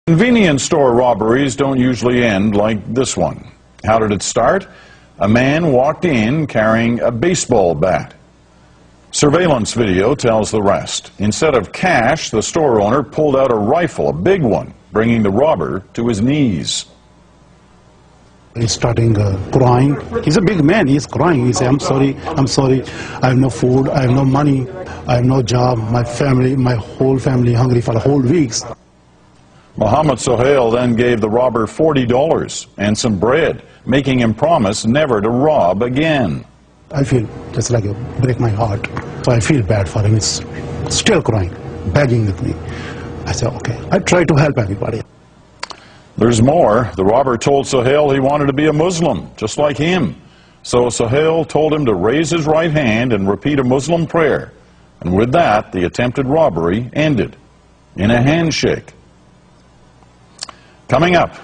Convenience store robberies don't usually end like this one. How did it start? A man walked in carrying a baseball bat. Surveillance video tells the rest. Instead of cash, the store owner pulled out a rifle, a big one, bringing the robber to his knees. He's starting crying. He's a big man. He's crying. He said, I'm sorry. I have no food. I have no money. I have no job. My family, my whole family hungry for whole weeks. Mohammed Sohail then gave the robber $40 and some bread, making him promise never to rob again. I feel just like it break my heart. So I feel bad for him. He's still crying, begging with me. I said, okay. I try to help everybody. There's more. The robber told Sohail he wanted to be a Muslim, just like him. So Sohail told him to raise his right hand and repeat a Muslim prayer. And with that, the attempted robbery ended in a handshake. Coming up,